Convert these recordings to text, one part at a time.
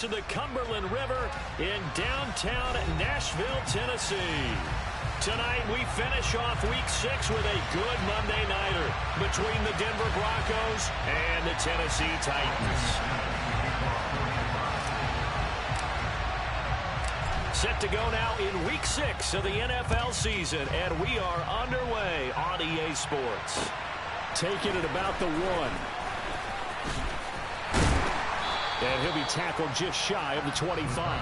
To the Cumberland River in downtown Nashville, Tennessee. Tonight we finish off Week 6 with a good Monday nighter between the Denver Broncos and the Tennessee Titans. Set to go now in Week 6 of the NFL season, and we are underway on EA Sports. Taking it about the 1. And he'll be tackled just shy of the 25.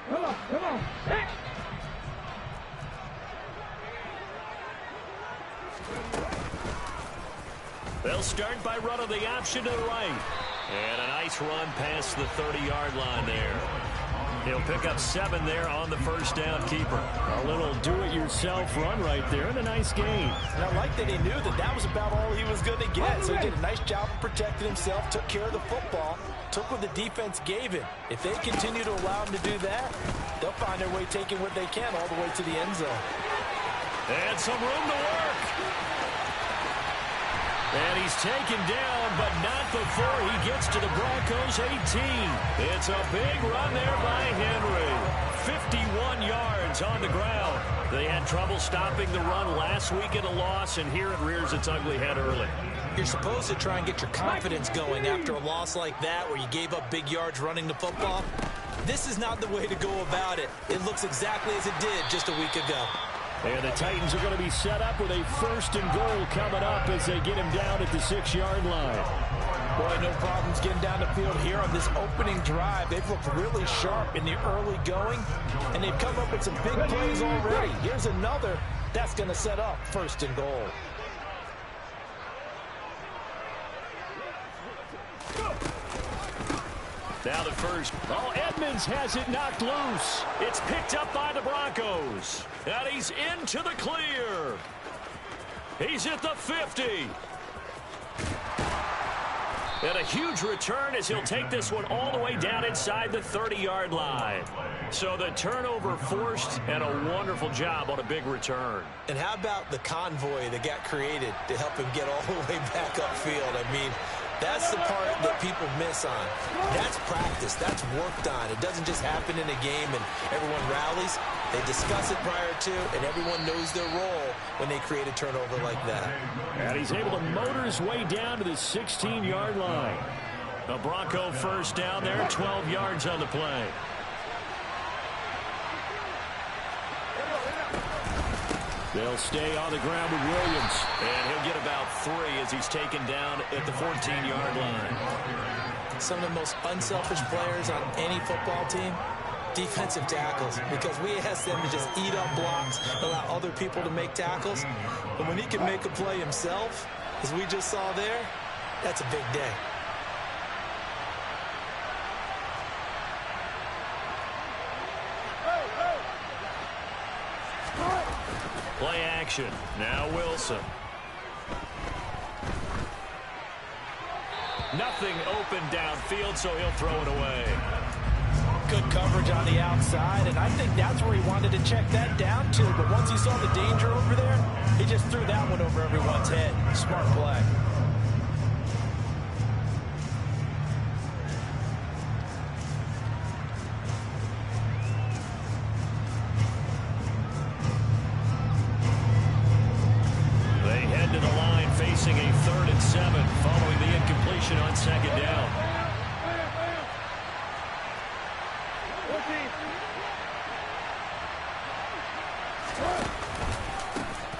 Come on. Hey. They'll start by running the option to the right. And a nice run past the 30-yard line there. He'll pick up 7 there on the first down keeper. A little do-it-yourself run right there and a nice gain. And I like that he knew that was about all he was going to get. So he did a nice job of protecting himself, took care of the football, took what the defense gave him. If they continue to allow him to do that, they'll find their way taking what they can all the way to the end zone. And some room to work. And he's taken down, but not before he gets to the Broncos' 18. It's a big run there by Henry. 51 yards on the ground. They had trouble stopping the run last week in a loss, and here it rears its ugly head early. You're supposed to try and get your confidence going after a loss like that where you gave up big yards running the football. This is not the way to go about it. It looks exactly as it did just a week ago. And the Titans are going to be set up with a 1st and goal coming up as they get him down at the 6-yard line. Boy, no problems getting down the field here on this opening drive. They've looked really sharp in the early going, and they've come up with some big plays already. Here's another that's going to set up 1st and goal. Now the first. Oh, Edmonds has it knocked loose. It's picked up by the Broncos. And he's into the clear. He's at the 50. And a huge return as he'll take this one all the way down inside the 30-yard line. So the turnover forced and a wonderful job on a big return. And how about the convoy that got created to help him get all the way back upfield? I mean, that's the part that people miss on. That's practice. That's worked on. It doesn't just happen in a game and everyone rallies. They discuss it prior to, and everyone knows their role when they create a turnover like that. And he's able to motor his way down to the 16-yard line. The Bronco first down there, 12 yards on the play. They'll stay on the ground with Williams. And he'll get about 3 as he's taken down at the 14-yard line. Some of the most unselfish players on any football team, defensive tackles, because we ask them to just eat up blocks, allow other people to make tackles. But when he can make a play himself, as we just saw there, that's a big day. Play action. Now Wilson. Nothing open downfield, so he'll throw it away. Good coverage on the outside, and I think that's where he wanted to check that down to. But once he saw the danger over there, he just threw that one over everyone's head. Smart play. To the line facing a 3rd and 7 following the incompletion on 2nd down.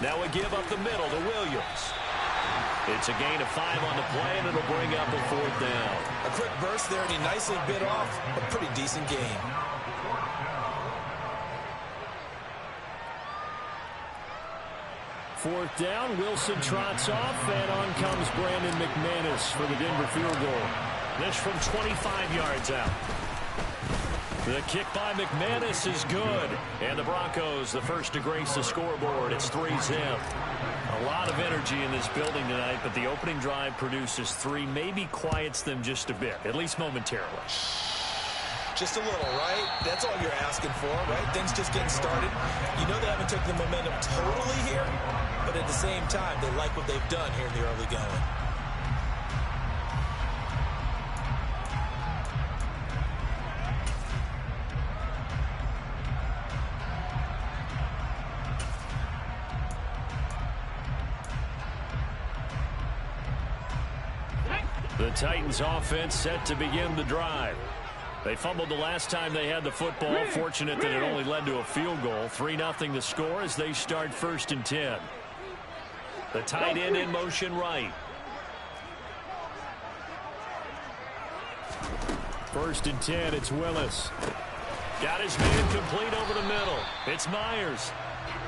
Now we give up the middle to Williams. It's a gain of 5 on the play, and it'll bring up a 4th down. A quick burst there, and he nicely bit off a pretty decent gain. 4th down, Wilson trots off, and on comes Brandon McManus for the Denver field goal. This from 25 yards out. The kick by McManus is good. And the Broncos, the first to grace the scoreboard. It's 3-zip. A lot of energy in this building tonight, but the opening drive produces 3, maybe quiets them just a bit, at least momentarily. Just a little, right? That's all you're asking for, right? Things just getting started. You know they haven't took the momentum totally here, but at the same time, they like what they've done here in the early going. The Titans offense set to begin the drive. They fumbled the last time they had the football. Fortunate that it only led to a field goal. 3-0 the score as they start 1st and 10. The tight end in motion right. 1st and 10, it's Willis. Got his man complete over the middle. It's Myers.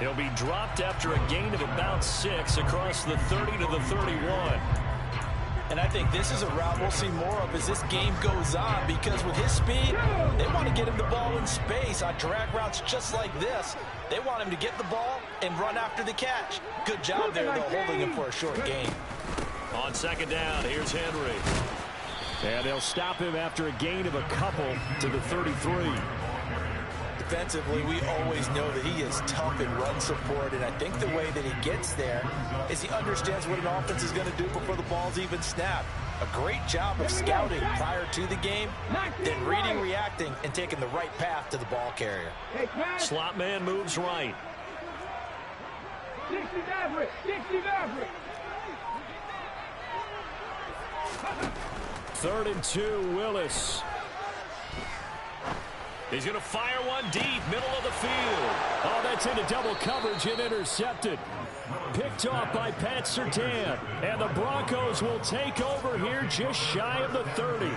He'll be dropped after a gain of about 6 across the 30 to the 31. And I think this is a route we'll see more of as this game goes on, because with his speed, they want to get him the ball in space on drag routes just like this. They want him to get the ball and run after the catch. Good job there, though, holding him for a short gain. On 2nd down, here's Henry. And they'll stop him after a gain of a couple to the 33. Defensively, we always know that he is tough in run support, and I think the way that he gets there is he understands what an offense is going to do before the ball's even snapped. A great job of scouting prior to the game, then reading, reacting, and taking the right path to the ball carrier. Slot man moves right. 3rd and 2, Willis. He's going to fire one deep, middle of the field. Oh, that's into double coverage and intercepted. Picked off by Pat Surtain. And the Broncos will take over here just shy of the 30.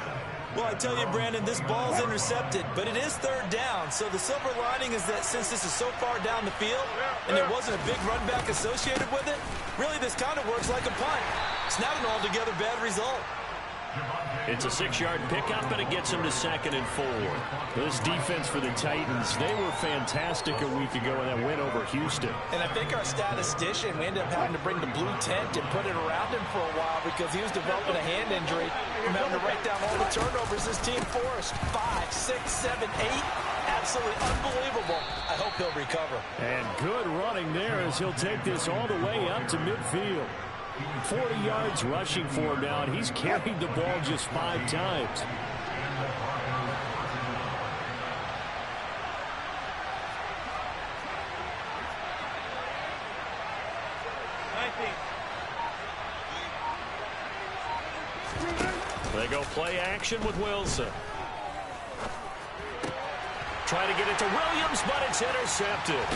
Well, I tell you, Brandon, this ball's intercepted, but it is 3rd down. So the silver lining is that since this is so far down the field and there wasn't a big run back associated with it, really this kind of works like a punt. It's not an altogether bad result. It's a 6-yard pickup, and it gets them to 2nd and 4. This defense for the Titans, they were fantastic a week ago in that win over Houston. And I think our statistician, we ended up having to bring the blue tent and put it around him for a while because he was developing a hand injury from having to write down all the turnovers this team forced. 5, 6, 7, 8. Absolutely unbelievable. I hope he'll recover. And good running there as he'll take this all the way up to midfield. 40 yards rushing for him now, and he's carried the ball just 5 times. They go play action with Wilson. Try to get it to Williams, but it's intercepted.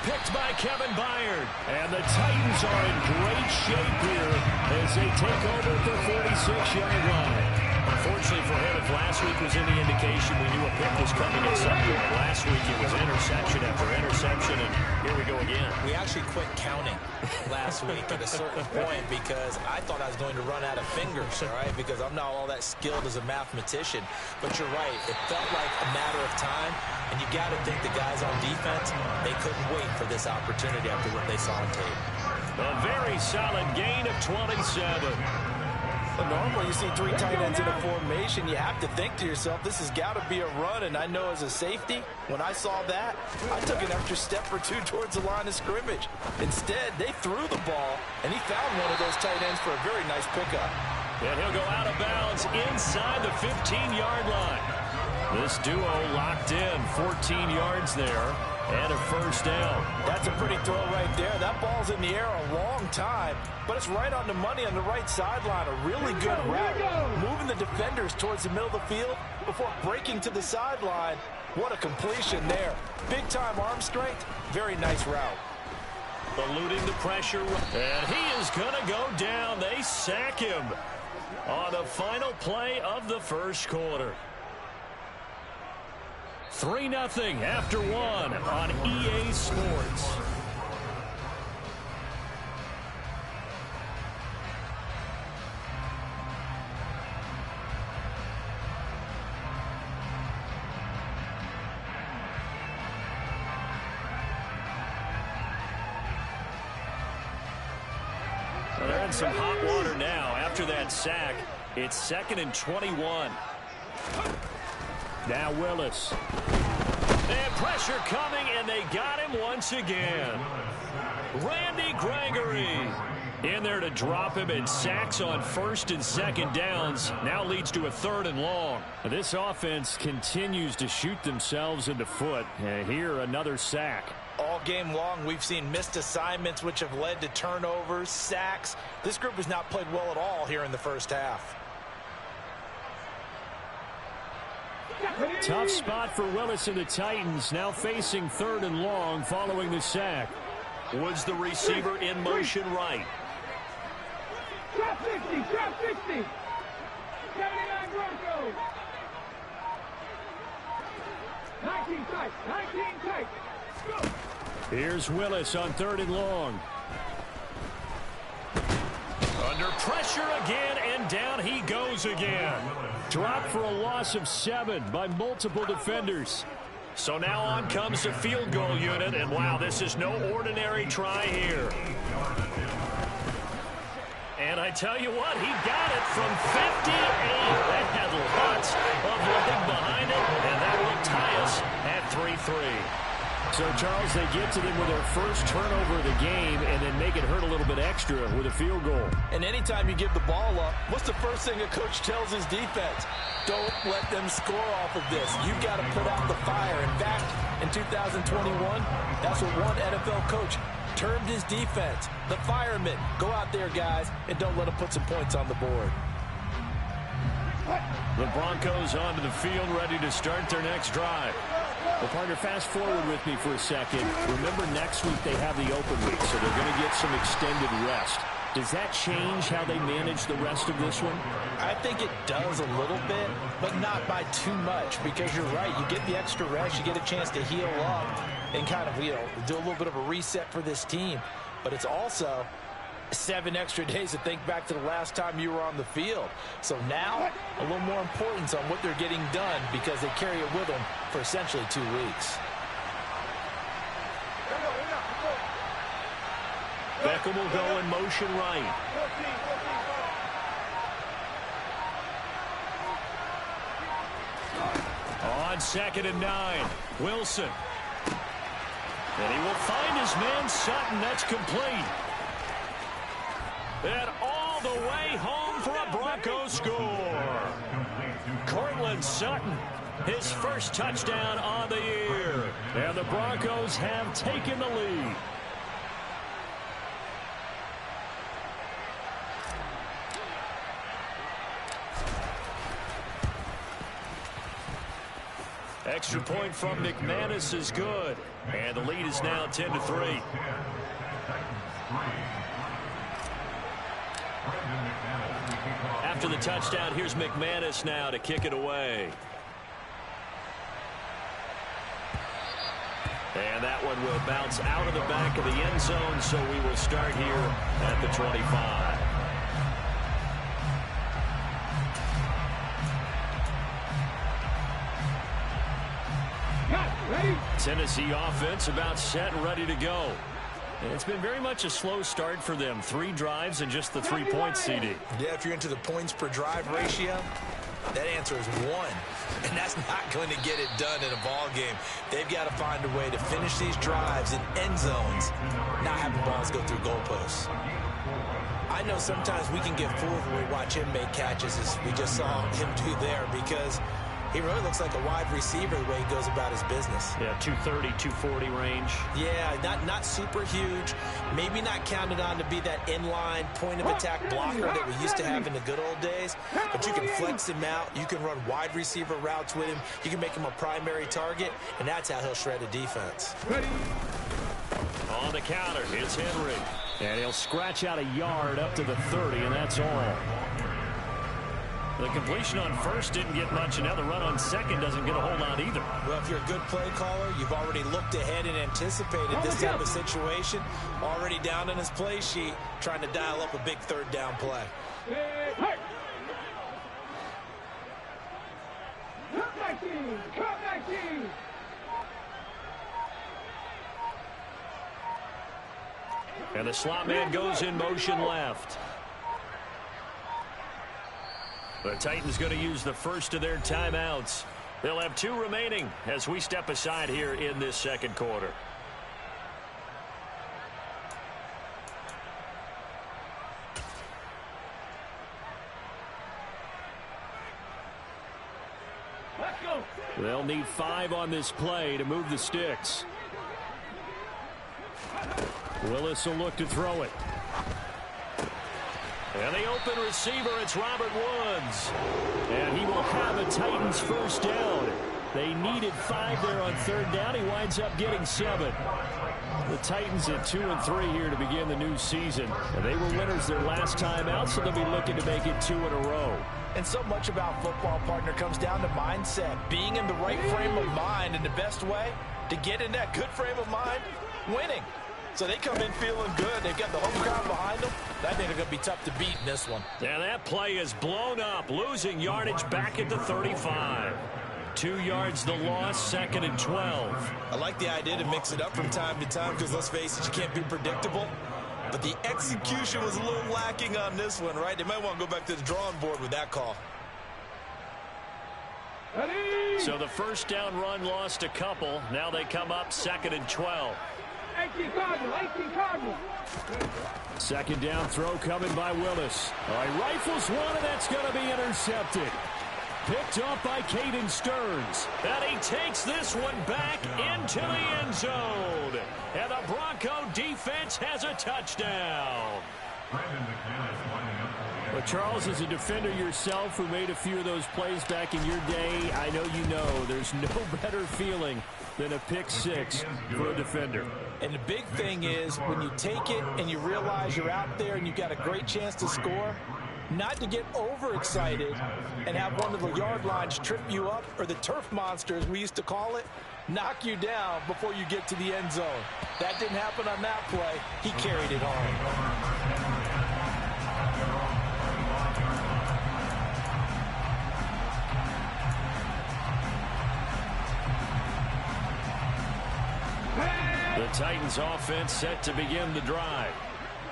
Picked by Kevin Byard. And the Titans are in great shape here as they take over at the 46-yard line. Unfortunately for him, if last week was any indication, we knew a pick was coming at some point. Last week it was interception after interception, and here we go again. We actually quit counting last week at a certain point because I thought I was going to run out of fingers, all right, because I'm not all that skilled as a mathematician. But you're right. It felt like a matter of time, and you got to think the guys on defense, they couldn't wait for this opportunity after what they saw on tape. A very solid gain of 27. But normally you see 3 tight ends in a formation, you have to think to yourself, this has got to be a run. And I know as a safety, when I saw that, I took an extra step or 2 towards the line of scrimmage. Instead, they threw the ball, and he found one of those tight ends for a very nice pickup. And he'll go out of bounds inside the 15-yard line. This duo locked in, 14 yards there, and a 1st down. That's a pretty throw right there. That ball's in the air a long time, but it's right on the money on the right sideline. A really good route, moving the defenders towards the middle of the field before breaking to the sideline. What a completion there. Big-time arm strength. Very nice route. Eluding the pressure, and he is going to go down. They sack him on the final play of the 1st quarter. 3-0 after 1 on EA Sports. in some hot water now after that sack. It's 2nd and 21. Now Willis. And pressure coming, and they got him once again. Randy Gregory in there to drop him, and sacks on 1st and 2nd downs. Now leads to a 3rd and long. This offense continues to shoot themselves in the foot. Here, another sack. All game long, we've seen missed assignments, which have led to turnovers, sacks. This group has not played well at all here in the first half. Tough spot for Willis and the Titans, now facing 3rd and long following the sack. Woods the receiver in motion right. Trap 60, trap 60. 79 Broncos. 19 tight, 19 tight. Go. Here's Willis on 3rd and long. Under pressure again, and down he goes again. Dropped for a loss of 7 by multiple defenders. So now on comes the field goal unit, and wow, this is no ordinary try here. And I tell you what, he got it from 58. That had lots of leg behind it, and that will tie us at 3-3. So, Charles, they get to them with their first turnover of the game and then make it hurt a little bit extra with a field goal. And anytime you give the ball up, what's the first thing a coach tells his defense? Don't let them score off of this. You've got to put out the fire. In fact, in 2021, that's what one NFL coach termed his defense. The firemen. Go out there, guys, and don't let them put some points on the board. The Broncos onto the field, ready to start their next drive. Well, partner, fast forward with me for a second. Remember, next week they have the open week, so they're going to get some extended rest. Does that change how they manage the rest of this one? I think it does a little bit, but not by too much, because you're right. You get the extra rest, you get a chance to heal up and kind of, do a little bit of a reset for this team. But it's also 7 extra days to think back to the last time you were on the field. So now, a little more importance on what they're getting done because they carry it with them for essentially 2 weeks. Beckham will go in motion right. On 2nd and 9, Wilson. And he will find his man Sutton. That's complete. And all the way home for a Broncos score. Cortland Sutton, his first touchdown on the year. And the Broncos have taken the lead. Extra point from McManus is good. And the lead is now 10-3. After the touchdown, here's McManus now to kick it away. And that one will bounce out of the back of the end zone, so we will start here at the 25. Tennessee offense about set and ready to go. And it's been very much a slow start for them. 3 drives and just the 3 points, CD. Yeah, if you're into the points per drive ratio, that answer is 1. And that's not going to get it done in a ball game. They've got to find a way to finish these drives in end zones, not have the balls go through goalposts. I know sometimes we can get fooled when we watch him make catches, as we just saw him do there, because he really looks like a wide receiver the way he goes about his business. Yeah, 230, 240 range. Yeah, not super huge. Maybe not counted on to be that inline point-of-attack blocker that we used to have in the good old days. But you can flex him out. You can run wide receiver routes with him. You can make him a primary target, and that's how he'll shred a defense. On the counter, it's Henry. And he'll scratch out a yard up to the 30, and that's all. The completion on first didn't get much, and now the run on second doesn't get a whole lot either. Well, if you're a good play caller, you've already looked ahead and anticipated this type of situation. Already down in his play sheet, trying to dial up a big 3rd down play. And the slot man goes in motion left. The Titans going to use the first of their timeouts. They'll have 2 remaining as we step aside here in this second quarter. Let's go. They'll need 5 on this play to move the sticks. Willis will look to throw it. And the open receiver, it's Robert Woods. And he will have a Titans first down. They needed 5 there on third down. He winds up getting 7. The Titans at 2 and 3 here to begin the new season. And they were winners their last time out, so they'll be looking to make it 2 in a row. And so much about football, partner, comes down to mindset. Being in the right frame of mind, and the best way to get in that good frame of mind, winning. So they come in feeling good. They've got the home crowd behind them. I think they're going to be tough to beat in this one. And that play is blown up, losing yardage back at the 35. 2 yards the loss, 2nd and 12. I like the idea to mix it up from time to time because, let's face it, you can't be predictable. But the execution was a little lacking on this one, right? They might want to go back to the drawing board with that call. Ready? So the first down run lost a couple. Now they come up 2nd and 12. 18 Cardinal, 18 Cardinal. Second down throw coming by Willis. All right, rifles one, and that's going to be intercepted. Picked up by Caden Stearns. And he takes this one back into the end zone. And the Bronco defense has a touchdown. Well, Charles, as a defender yourself who made a few of those plays back in your day, I know you know there's no better feeling than a pick 6 for a defender. And the big thing is when you take it and you realize you're out there and you've got a great chance to score, not to get overexcited and have one of the yard lines trip you up, or the turf monster, as we used to call it, knock you down before you get to the end zone. That didn't happen on that play. He carried it on. The Titans offense set to begin the drive.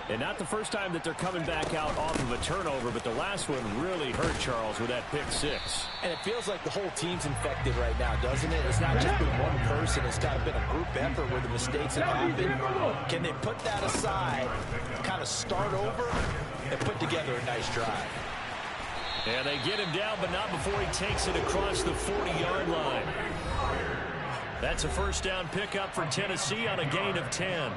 And not the first time that they're coming back out off of a turnover, but the last one really hurt Charles with that pick 6. And it feels like the whole team's infected right now, doesn't it? It's not just been one person. It's kind of been a group effort where the mistakes have happened. Can they put that aside, kind of start over, and put together a nice drive? And they get him down, but not before he takes it across the 40-yard line. That's a first down pickup for Tennessee on a gain of 10.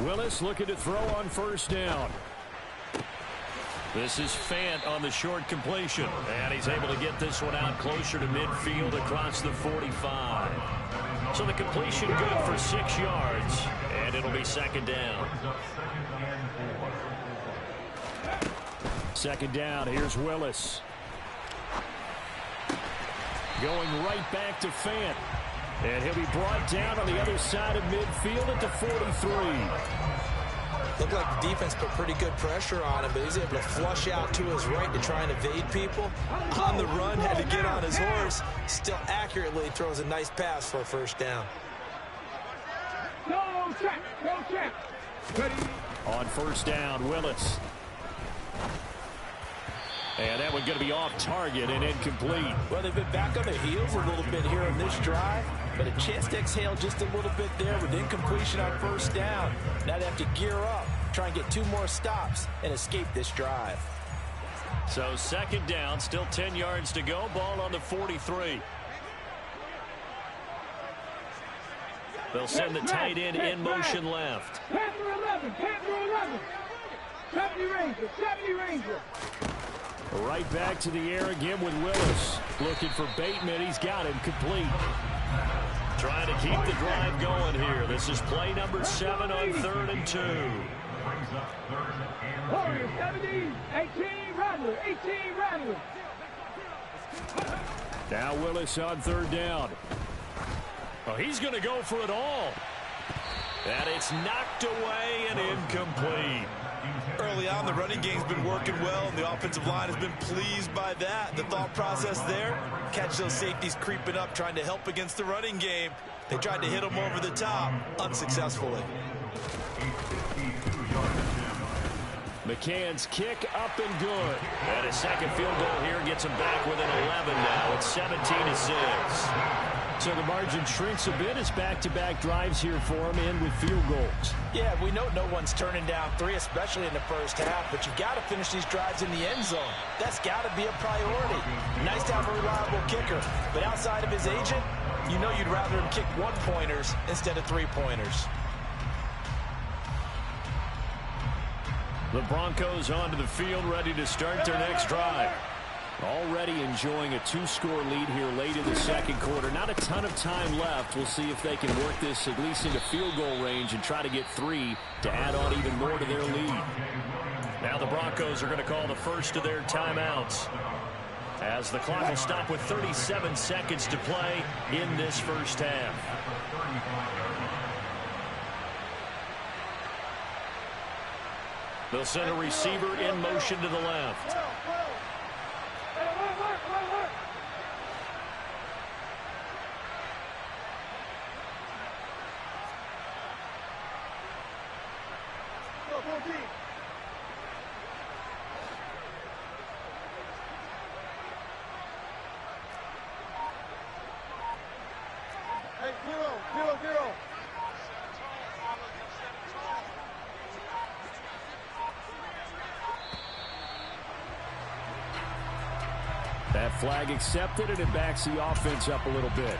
Willis looking to throw on first down. This is Fant on the short completion. And he's able to get this one out closer to midfield across the 45. So the completion good for 6 yards. And it'll be second down. Second down, here's Willis. Going right back to Fant. And he'll be brought down on the other side of midfield at the 43. Looked like the defense put pretty good pressure on him, but he's able to flush out to his right to try and evade people. On the run, had to get on his horse. Still accurately throws a nice pass for a first down. No check, no check. Ready? On first down, Willis. And that one's going to be off target and incomplete. Well, they've been back on their heels a little bit here on this drive, but a chance to exhale just a little bit there with incompletion on first down. Now they have to gear up, try and get 2 more stops and escape this drive. So second down, still 10 yards to go. Ball on the 43. They'll send the tight end in motion left. Panther 11, Panther 11. 70 Ranger, 70 Ranger. Right back to the air again with Willis. Looking for Bateman. He's got him complete. Trying to keep the drive going here. This is play number 7 on 3rd and 2. Warrior 70, 18 Rattler, 18 Rattler. Now Willis on third down. Oh, he's going to go for it all. And it's knocked away and incomplete. Early on, the running game's been working well, and the offensive line has been pleased by that. The thought process there, catch those safeties creeping up, trying to help against the running game. They tried to hit them over the top, unsuccessfully. McCann's kick up and good. And a second field goal here gets him back within 11 now. It's 17-6. So the margin shrinks a bit as back-to-back drives here for him, and with field goals. Yeah, we know no one's turning down 3, especially in the first half, but you got to finish these drives in the end zone. That's got to be a priority. Nice to have a reliable kicker, but outside of his agent, you know you'd rather him kick 1-pointers instead of 3-pointers. The Broncos onto the field, ready to start their next drive. Already enjoying a 2-score lead here late in the second quarter. Not a ton of time left. We'll see if they can work this at least into field goal range and try to get 3 to add on even more to their lead. Now the Broncos are going to call the first of their timeouts, as the clock will stop with 37 seconds to play in this first half. They'll send a receiver in motion to the left. That flag accepted, and it backs the offense up a little bit.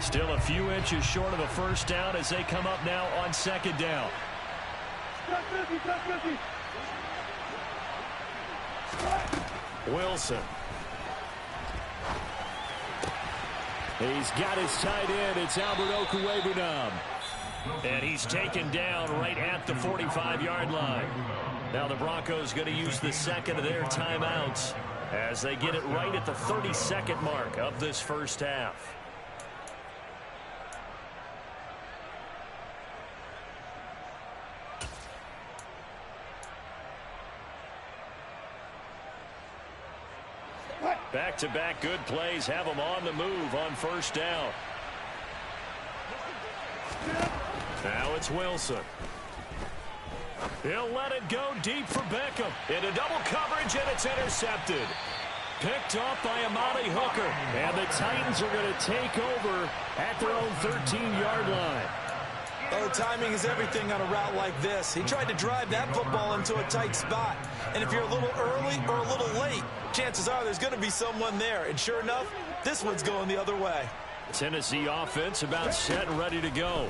Still a few inches short of a first down as they come up now on second down. Wilson. He's got his tight end. It's Albert Okwuegbunam. And he's taken down right at the 45-yard line. Now the Broncos going to use the second of their timeouts as they get it right at the 30-second mark of this first half. Back-to-back good plays have them on the move on first down. Now it's Wilson. He'll let it go deep for Beckham. Into double coverage, and it's intercepted. Picked off by Amani Hooker. And the Titans are going to take over at their own 13-yard line. Oh, timing is everything on a route like this. He tried to drive that football into a tight spot. And if you're a little early or a little late, chances are there's going to be someone there. And sure enough, this one's going the other way. Tennessee offense about set and ready to go.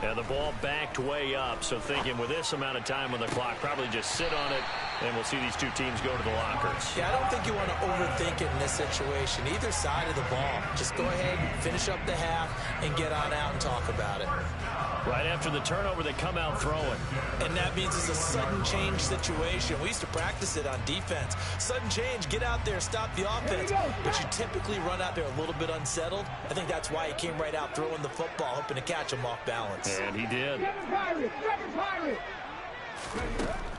And the ball backed way up, so thinking with this amount of time on the clock, probably just sit on it, and we'll see these two teams go to the lockers. Yeah, I don't think you want to overthink it in this situation. Either side of the ball. Just go ahead, finish up the half, and get on out and talk about it. Right after the turnover, they come out throwing. And that means it's a sudden change situation. We used to practice it on defense. Sudden change, get out there, stop the offense. But you typically run out there a little bit unsettled. I think that's why he came right out throwing the football, hoping to catch him off balance. And he did.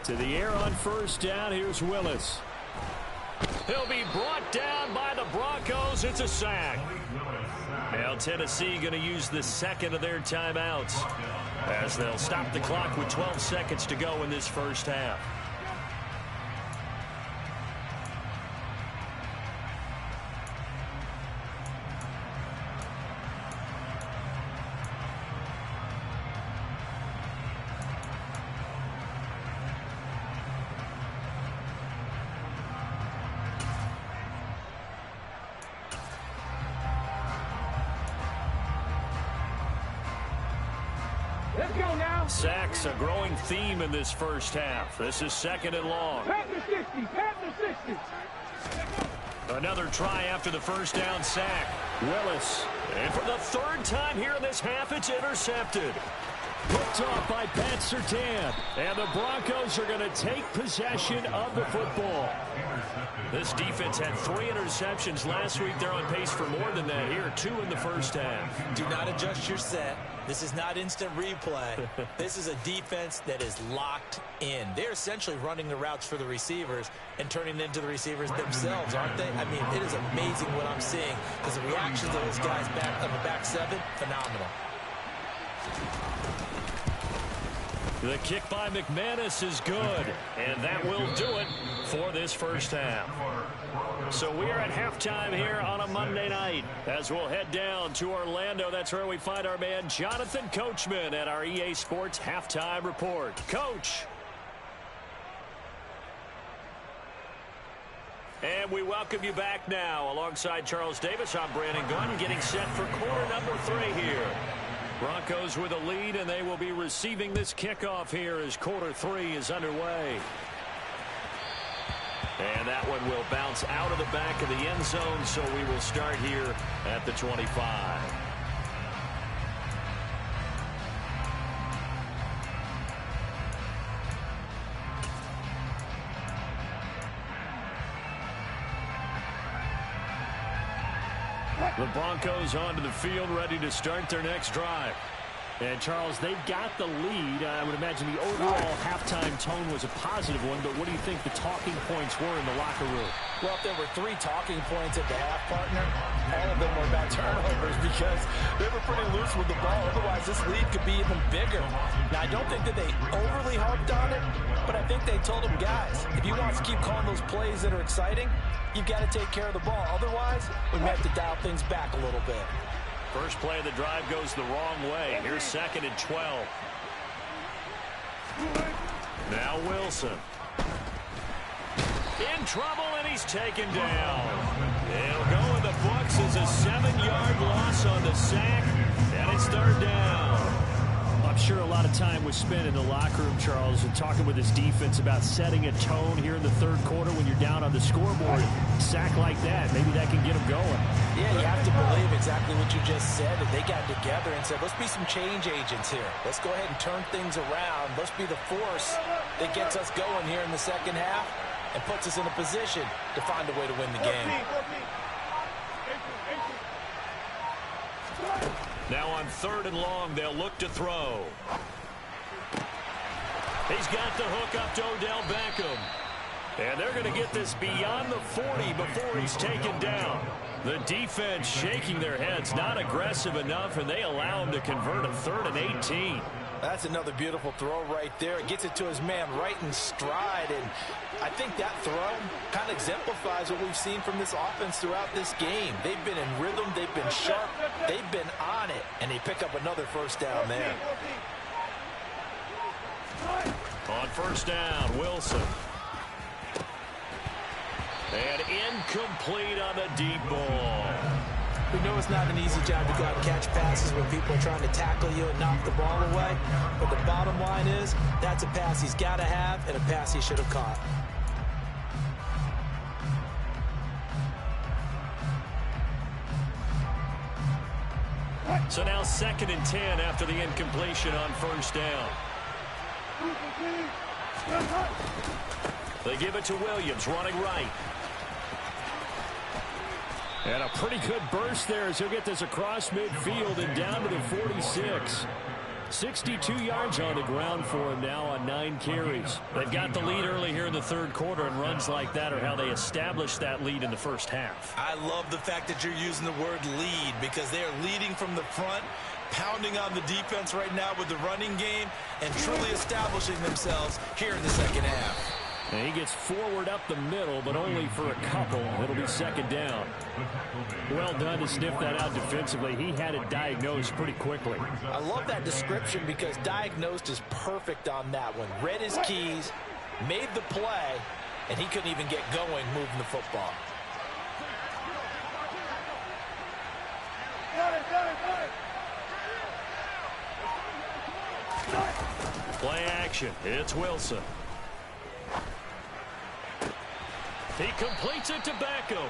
To the air on first down, here's Willis. He'll be brought down by the Broncos. It's a sack. Now Tennessee going to use the second of their timeouts as they'll stop the clock with 12 seconds to go in this first half. Sacks a growing theme in this first half. This is second and long. Another try after the first down sack. Willis. And for the third time here in this half, it's intercepted. Picked off by Pat Surtain. And the Broncos are going to take possession of the football. This defense had 3 interceptions last week. They're on pace for more than that here. 2 in the first half. Do not adjust your set. This is not instant replay. This is a defense that is locked in. They're essentially running the routes for the receivers and turning it into the receivers themselves, aren't they? I mean, it is amazing what I'm seeing because the reactions of those guys back on the back 7, phenomenal. The kick by McManus is good, and that will do it for this first half. So we are at halftime here on a Monday night as we'll head down to Orlando. That's where we find our man Jonathan Coachman at our EA Sports Halftime Report. Coach. And we welcome you back now. Alongside Charles Davis, I'm Brandon Gunn, getting set for quarter number 3 here. Broncos with a lead, and they will be receiving this kickoff here as quarter 3 is underway. And that one will bounce out of the back of the end zone, so we will start here at the 25. The Broncos onto the field, ready to start their next drive. And, Charles, they've got the lead. I would imagine the overall halftime tone was a positive one, but what do you think the talking points were in the locker room? Well, if there were 3 talking points at the half, partner, all of them were about turnovers because they were pretty loose with the ball. Otherwise, this lead could be even bigger. Now, I don't think that they overly harped on it, but I think they told them, guys, if you want to keep calling those plays that are exciting, you've got to take care of the ball. Otherwise, we may have to dial things back a little bit. First play of the drive goes the wrong way. Here's 2nd and 12. Now Wilson. In trouble, and he's taken down. It'll go in the books as a 7-yard loss on the sack, and it's 3rd down. I'm sure a lot of time was spent in the locker room, Charles, and talking with his defense about setting a tone here in the 3rd quarter when you're down on the scoreboard. Sack like that, maybe that can get them going. Yeah, you have to believe exactly what you just said, that they got together and said, let's be some change agents here. Let's go ahead and turn things around. Let's be the force that gets us going here in the 2nd half and puts us in a position to find a way to win the game. Now on 3rd and long, they'll look to throw. He's got the hook up to Odell Beckham. And they're going to get this beyond the 40 before he's taken down. The defense shaking their heads, not aggressive enough, and they allow him to convert a 3rd and 18. That's another beautiful throw right there. It gets it to his man right in stride, and I think that throw kind of exemplifies what we've seen from this offense throughout this game. They've been in rhythm, they've been sharp, they've been on it, and they pick up another 1st down there. On 1st down, Wilson. And incomplete on the deep ball. We know it's not an easy job to go out and catch passes when people are trying to tackle you and knock the ball away. But the bottom line is, that's a pass he's got to have and a pass he should have caught. So now 2nd and 10 after the incompletion on 1st down. They give it to Williams, running right. And a pretty good burst there as he'll get this across midfield and down to the 46. 62 yards on the ground for him now on 9 carries. They've got the lead early here in the 3rd quarter, and runs like that are how they established that lead in the 1st half. I love the fact that you're using the word lead because they are leading from the front, pounding on the defense right now with the running game, and truly establishing themselves here in the 2nd half. And he gets forward up the middle, but only for a couple. It'll be 2nd down. Well done to sniff that out defensively. He had it diagnosed pretty quickly. I love that description because diagnosed is perfect on that one. Read his keys, made the play, and he couldn't even get going moving the football. Play action. It's Wilson. He completes it to Beckham.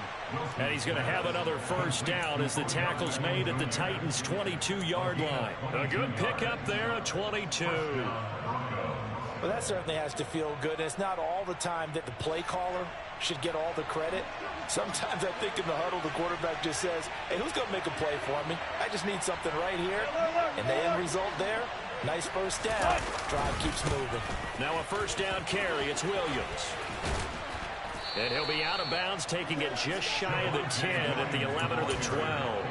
And he's going to have another first down as the tackle's made at the Titans' 22-yard line. A good pickup there at 22. Well, that certainly has to feel good. It's not all the time that the play caller should get all the credit. Sometimes I think in the huddle, the quarterback just says, hey, who's going to make a play for me? I just need something right here. And the end result there, nice first down. Drive keeps moving. Now a first down carry. It's Williams. And he'll be out of bounds, taking it just shy of the 10 at the 11 or the 12.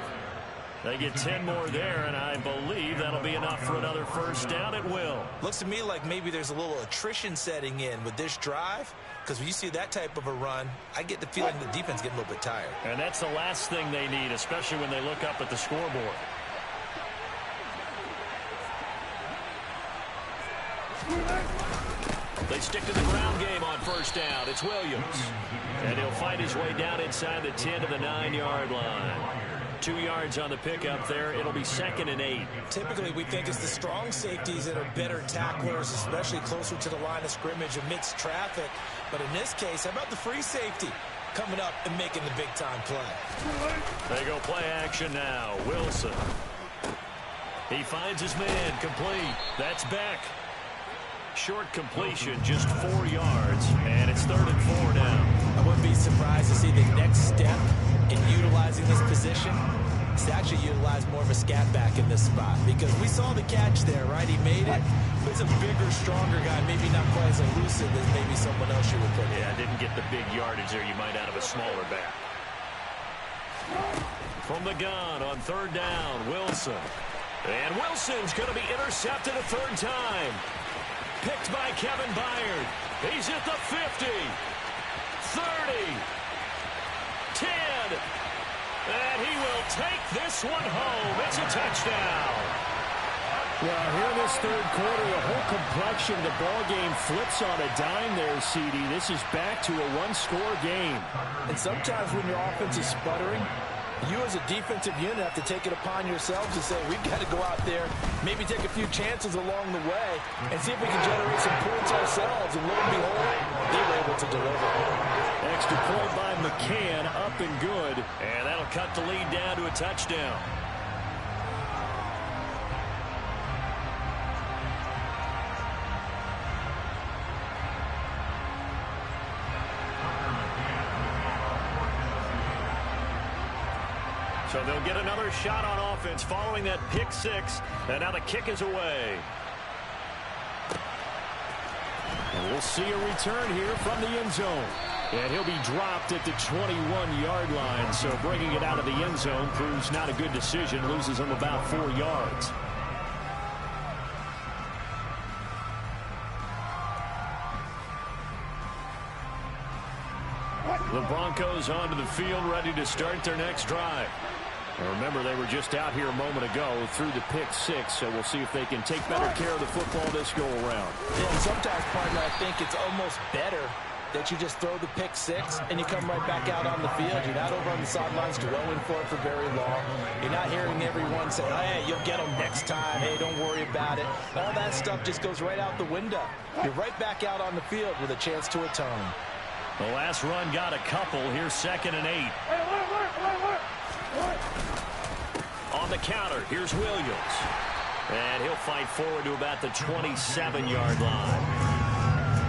They get 10 more there, and I believe that'll be enough for another first down. It will. Looks to me like maybe there's a little attrition setting in with this drive, because when you see that type of a run, I get the feeling the defense getting a little bit tired. And that's the last thing they need, especially when they look up at the scoreboard. They stick to the ground game on first down. It's Williams. And he'll find his way down inside the 10 to the 9-yard line. 2 yards on the pickup there. It'll be 2nd and 8. Typically, we think it's the strong safeties that are better tacklers, especially closer to the line of scrimmage amidst traffic. But in this case, how about the free safety coming up and making the big-time play? They go play action now. Wilson. He finds his man complete. That's Beck. Short completion, just 4 yards, and it's 3rd and 4 now. I wouldn't be surprised to see the next step in utilizing this position is to actually utilize more of a scat back in this spot, because we saw the catch there, right? He made it, but it's a bigger, stronger guy, maybe not quite as elusive as maybe someone else you would put in. Yeah, didn't get the big yardage there you might out of a smaller back. From the gun on 3rd down, Wilson. And Wilson's going to be intercepted a 3rd time. Picked by Kevin Byard. He's at the 50, 30, 10, and he will take this one home. It's a touchdown. Well, here in this 3rd quarter, the whole complexion of the ball game flips on a dime there, CD. This is back to a one-score game. And sometimes when your offense is sputtering, you as a defensive unit have to take it upon yourselves to say, we've got to go out there, maybe take a few chances along the way, and see if we can generate some points ourselves. And lo and behold, they were able to deliver. Extra point by McCann, up and good. And that'll cut the lead down to a touchdown. So they'll get another shot on offense following that pick 6. And now the kick is away. And we'll see a return here from the end zone. And he'll be dropped at the 21-yard line. So bringing it out of the end zone proves not a good decision. Loses him about 4 yards. The Broncos onto the field, ready to start their next drive. And remember, they were just out here a moment ago through the pick 6, so we'll see if they can take better care of the football this go-around. Yeah, and sometimes, partner, I think it's almost better that you just throw the pick 6 and you come right back out on the field. You're not over on the sidelines dwelling for it for very long. You're not hearing everyone say, oh, hey, you'll get them next time. Hey, don't worry about it. All that stuff just goes right out the window. You're right back out on the field with a chance to atone. The last run got a couple. Here's 2nd and 8. On the counter, here's Williams. And he'll fight forward to about the 27-yard line.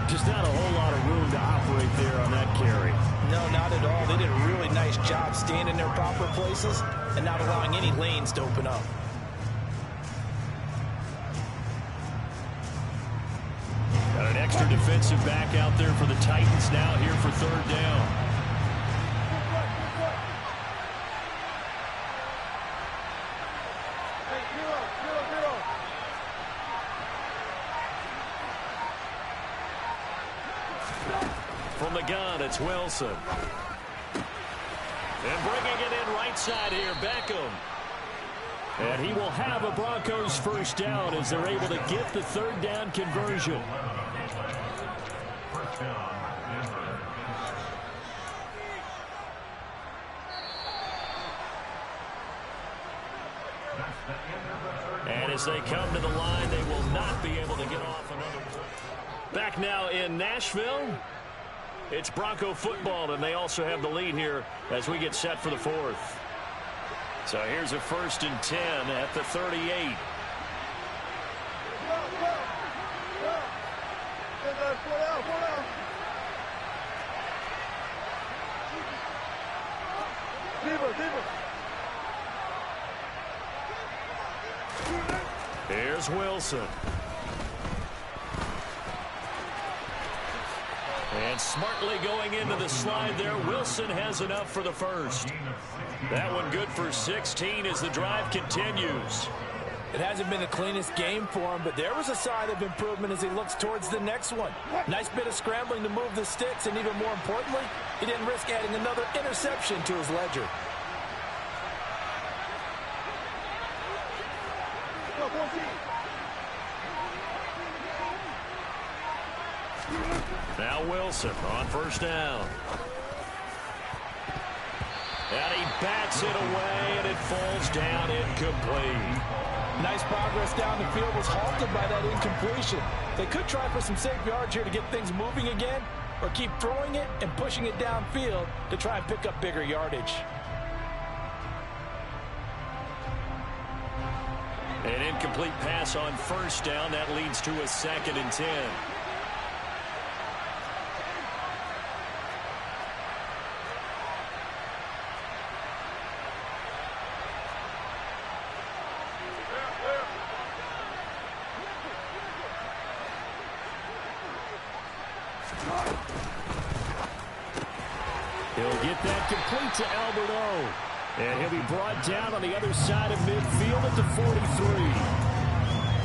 Just not a whole lot of room to operate there on that carry. No, not at all. They did a really nice job staying in their proper places and not allowing any lanes to open up. Got an extra defensive back out there for the Titans now here for 3rd down. From the gun, it's Wilson. And bringing it in right side here, Beckham. And he will have a Broncos first down as they're able to get the 3rd down conversion. And as they come to the line, they will not be able to get off another play. Back now in Nashville. It's Bronco football, and they also have the lead here as we get set for the fourth. So here's a 1st and 10 at the 38. Here's Wilson. And smartly going into the slide there, Wilson has enough for the first. That one good for 16 as the drive continues. It hasn't been the cleanest game for him, but there was a sign of improvement as he looks towards the next one. Nice bit of scrambling to move the sticks, and even more importantly, he didn't risk adding another interception to his ledger. Now Wilson on 1st down. And he bats it away, and it falls down incomplete. Nice progress down the field was halted by that incompletion. They could try for some safe yards here to get things moving again, or keep throwing it and pushing it downfield to try and pick up bigger yardage. An incomplete pass on 1st down. That leads to a 2nd and 10. He'll get that complete to Alberto. And he'll be brought down on the other side of midfield at the 43.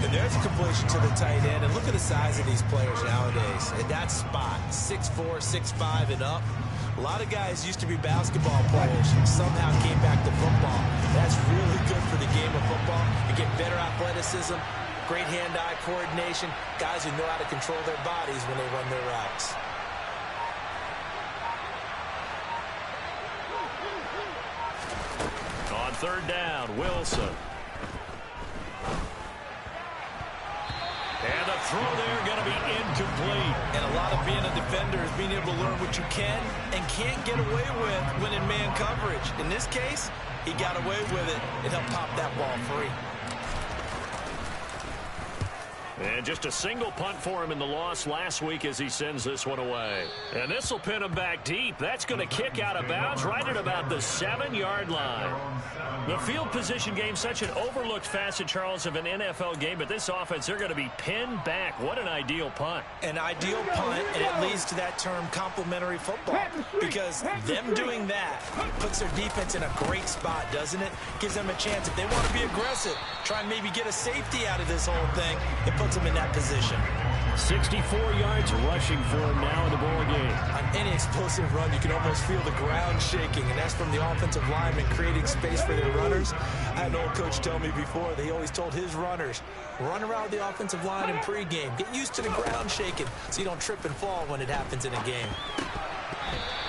And there's a completion to the tight end. And look at the size of these players nowadays. At that spot, 6'4", 6'5", and up. A lot of guys used to be basketball players who somehow came back to football. That's really good for the game of football. You get better athleticism, great hand-eye coordination, guys who know how to control their bodies when they run their routes. On 3rd down, Wilson. And the throw there going to be incomplete. And a lot of being a defender is being able to learn what you can and can't get away with when in man coverage. In this case, he got away with it and helped pop that ball free. And just a single punt for him in the loss last week as he sends this one away. And this will pin him back deep. That's going to kick out of bounds right at about the 7-yard line. The field position game, such an overlooked facet, Charles, of an NFL game. But this offense, they're going to be pinned back. What an ideal punt. An ideal punt, and it leads to that term complementary football. Because them doing that puts their defense in a great spot, doesn't it? Gives them a chance, if they want to be aggressive, try and maybe get a safety out of this whole thing. It puts them in that position. 64 yards rushing for him now in the ball game. On any explosive run, you can almost feel the ground shaking, and that's from the offensive linemen creating space for their runners. I had an old coach tell me before, they always told his runners, run around the offensive line in pregame. Get used to the ground shaking so you don't trip and fall when it happens in a game.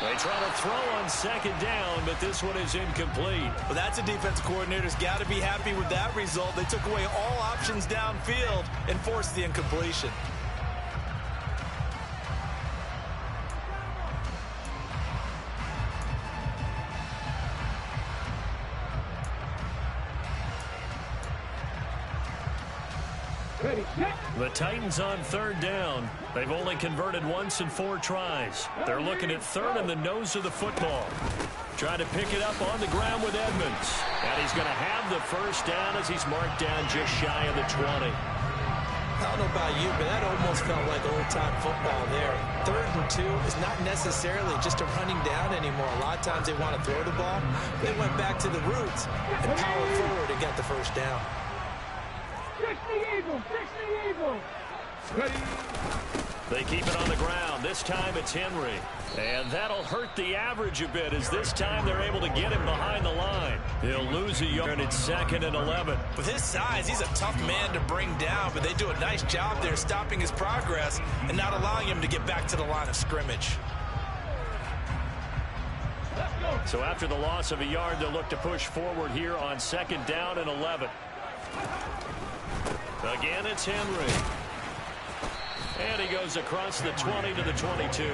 They try to throw on 2nd down, but this one is incomplete. Well, that's a defensive coordinator's got to be happy with that result. They took away all options downfield and forced the incompletion. The Titans on 3rd down. They've only converted once in 4 tries. They're looking at 3rd in the nose of the football. Trying to pick it up on the ground with Edmonds. And he's going to have the 1st down as he's marked down just shy of the 20. I don't know about you, but that almost felt like old-time football there. 3rd and 2 is not necessarily just a running down anymore. A lot of times they want to throw the ball. They went back to the roots and powered forward and got the 1st down. 60 Eagles, 60 Eagles. Ready. They keep it on the ground. This time it's Henry. And that'll hurt the average a bit as this time they're able to get him behind the line. He'll lose a yard. It's 2nd and 11. With his size, he's a tough man to bring down, but they do a nice job there stopping his progress and not allowing him to get back to the line of scrimmage. So after the loss of a yard, they'll look to push forward here on 2nd down and 11. Again, it's Henry. And he goes across the 20 to the 22.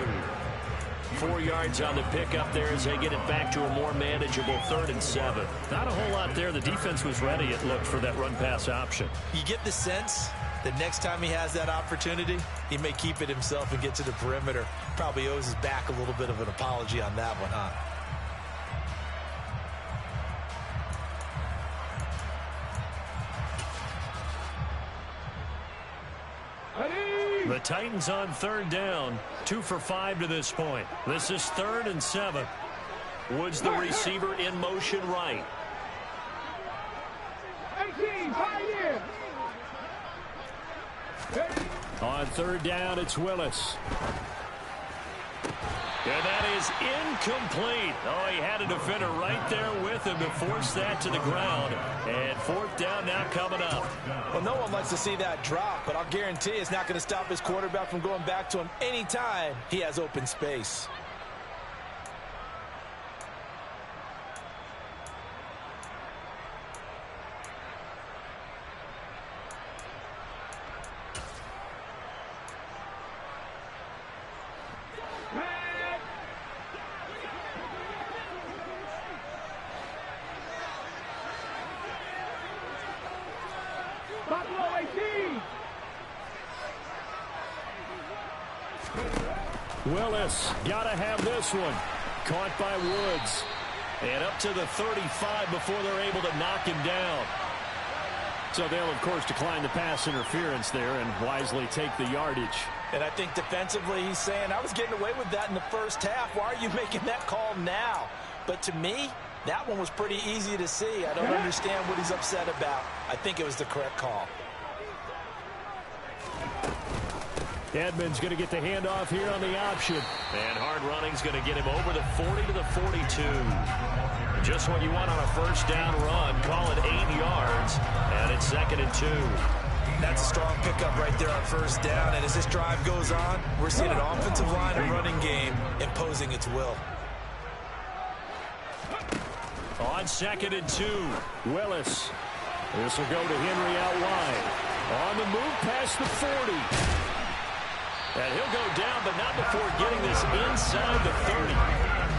4 yards on the pickup there as they get it back to a more manageable 3rd and 7. Not a whole lot there. The defense was ready, it looked, for that run-pass option. You get the sense that next time he has that opportunity, he may keep it himself and get to the perimeter. Probably owes his back a little bit of an apology on that one, huh? The Titans on 3rd down, 2 for 5 to this point. This is 3rd and 7. Woods, the receiver, in motion right. 18, pioneer. On 3rd down, it's Willis. And that is incomplete. Oh, he had a defender right there with him to force that to the ground. And 4th down now coming up. Well, no one likes to see that drop, but I'll guarantee it's not going to stop his quarterback from going back to him anytime he has open space. Willis, gotta have this one. Caught by Woods. And up to the 35 before they're able to knock him down. So they'll, of course, decline the pass interference there and wisely take the yardage. And I think defensively he's saying, I was getting away with that in the first half. Why are you making that call now? But to me, that one was pretty easy to see. I don't understand what he's upset about. I think it was the correct call. Edmonds going to get the handoff here on the option. And hard running's going to get him over the 40 to the 42. Just what you want on a first down run. Call it 8 yards. And it's 2nd and 2. That's a strong pickup right there on first down. And as this drive goes on, we're seeing an offensive line and running game imposing its will. On 2nd and 2, Willis. This will go to Henry out wide. On the move past the 40. And he'll go down, but not before getting this inside the 30.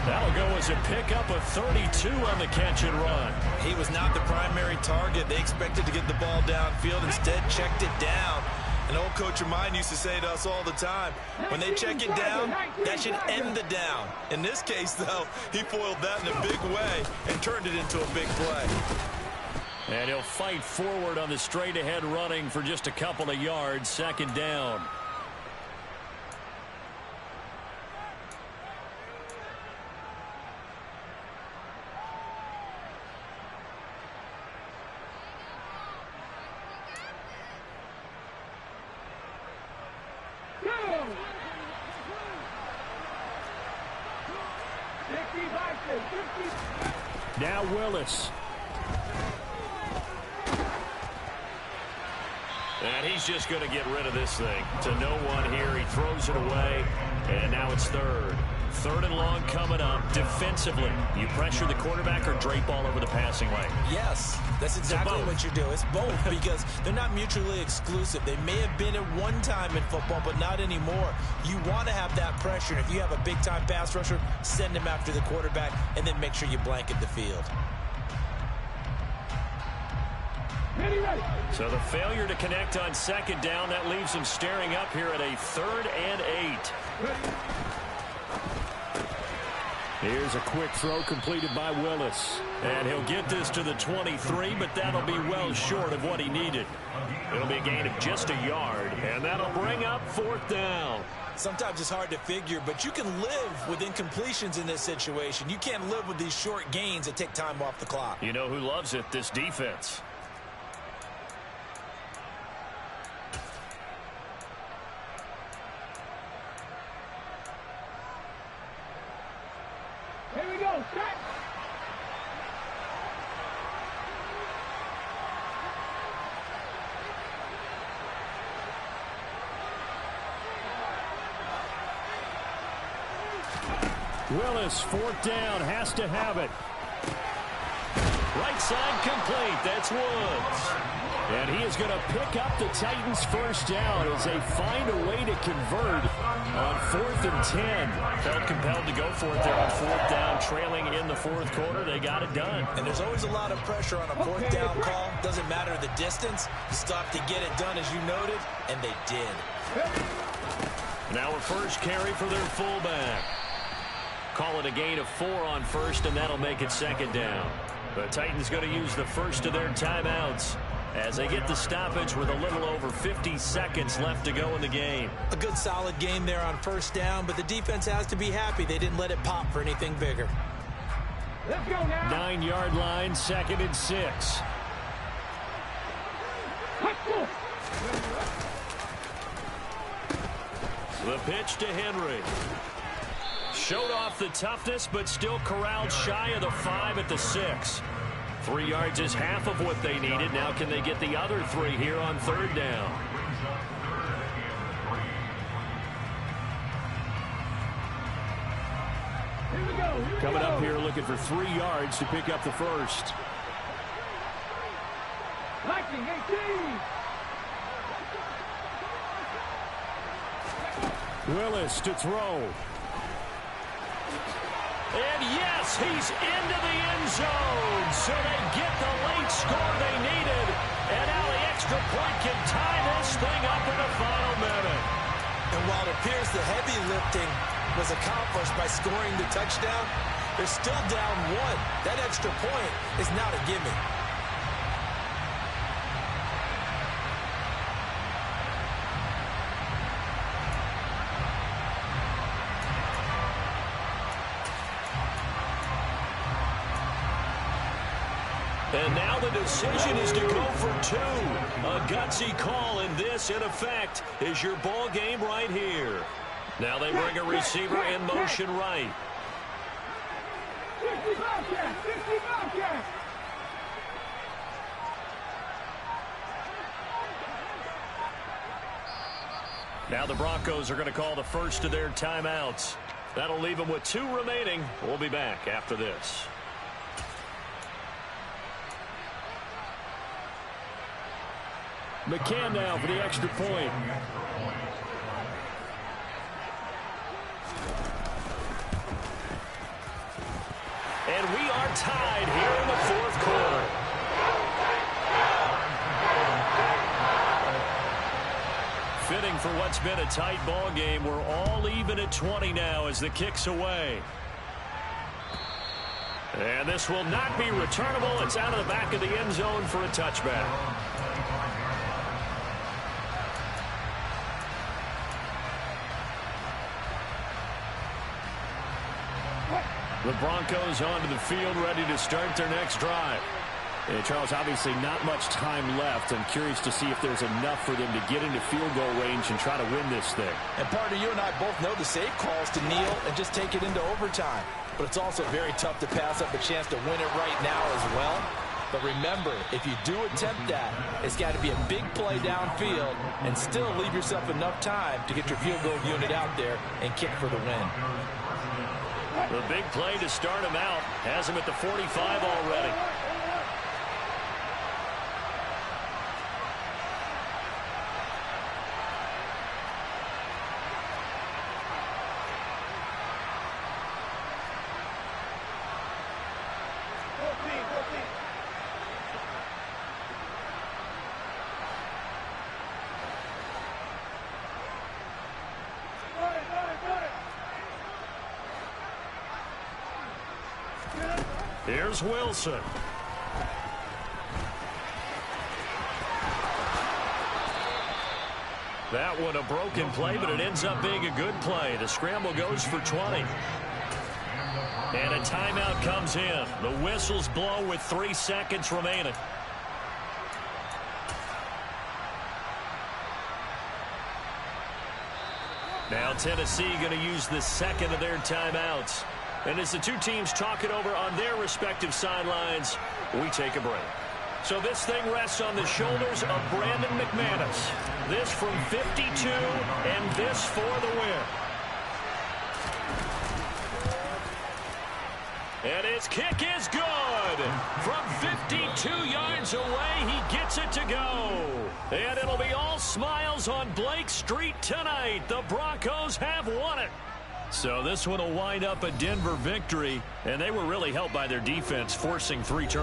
That'll go as a pickup of 32 on the catch and run. He was not the primary target. They expected to get the ball downfield. Instead, checked it down. An old coach of mine used to say to us all the time, when they check it down, that should end the down. In this case, though, he foiled that in a big way and turned it into a big play. And he'll fight forward on the straight-ahead running for just a couple of yards. 2nd down. Now Willis. And he's just going to get rid of this thing. To no one here. He throws it away. And now it's 3rd. 3rd and long coming up. Defensively, you pressure the quarterback or drape all over the passing lane? Yes, that's exactly what you do. It's both because they're not mutually exclusive. They may have been at one time in football, but not anymore. You want to have that pressure. And if you have a big-time pass rusher, send him after the quarterback and then make sure you blanket the field. So the failure to connect on 2nd down, that leaves him staring up here at a 3rd and 8. Here's a quick throw completed by Willis. And he'll get this to the 23, but that'll be well short of what he needed. It'll be a gain of just a yard, and that'll bring up 4th down. Sometimes it's hard to figure, but you can live with incompletions in this situation. You can't live with these short gains that take time off the clock. You know who loves it? This defense. Here we go, set. Willis, 4th down, has to have it. Right side complete. That's Woods. And he is going to pick up the Titans' first down as they find a way to convert On 4th and 10. Felt compelled to go for it there on 4th down, trailing in the 4th quarter. They got it done. And there's always a lot of pressure on a 4th down call. Doesn't matter the distance. You stop to get it done, as you noted, and they did. Now a first carry for their fullback. Call it a gain of 4 on first, and that'll make it 2nd down. The Titans going to use the first of their timeouts as they get the stoppage with a little over 50 seconds left to go in the game. A good solid game there on 1st down, but the defense has to be happy they didn't let it pop for anything bigger. Let's go now. 9-yard line, 2nd and 6. The pitch to Henry. Showed off the toughness, but still corralled shy of the 5 at the 6. 3 yards is half of what they needed. Now can they get the other 3 here on 3rd down? Coming up here looking for 3 yards to pick up the first. Liking 18. Willis to throw. And yes, he's into the end zone. So they get the late score they needed. And now the extra point can tie this thing up in the final minute. And while it appears the heavy lifting was accomplished by scoring the touchdown, they're still down 1. That extra point is not a gimme. And now the decision is to go for 2. A gutsy call, and this, in effect, is your ball game right here. Now they bring a receiver in motion right. 55 cash, 55 cash. Now the Broncos are going to call the first of their timeouts. That'll leave them with 2 remaining. We'll be back after this. McCann now for the extra point. And we are tied here in the 4th quarter. Fitting for what's been a tight ball game. We're all even at 20 now as the kick's away. And this will not be returnable. It's out of the back of the end zone for a touchback. The Broncos onto the field, ready to start their next drive. And Charles, obviously not much time left. I'm curious to see if there's enough for them to get into field goal range and try to win this thing. And partner, you and I both know the safe calls to kneel and just take it into overtime. But it's also very tough to pass up a chance to win it right now as well. But remember, if you do attempt that, it's got to be a big play downfield and still leave yourself enough time to get your field goal unit out there and kick for the win. The big play to start him out has him at the 45 already. Here's Wilson. That one a broken play, but it ends up being a good play. The scramble goes for 20. And a timeout comes in. The whistles blow with 3 seconds remaining. Now Tennessee going to use the second of their timeouts. And as the two teams talk it over on their respective sidelines, we take a break. So this thing rests on the shoulders of Brandon McManus. This from 52, and this for the win. And his kick is good. From 52 yards away, he gets it to go. And it'll be all smiles on Blake Street tonight. The Broncos have won it. So this one will wind up a Denver victory, and they were really helped by their defense forcing 3 turnovers.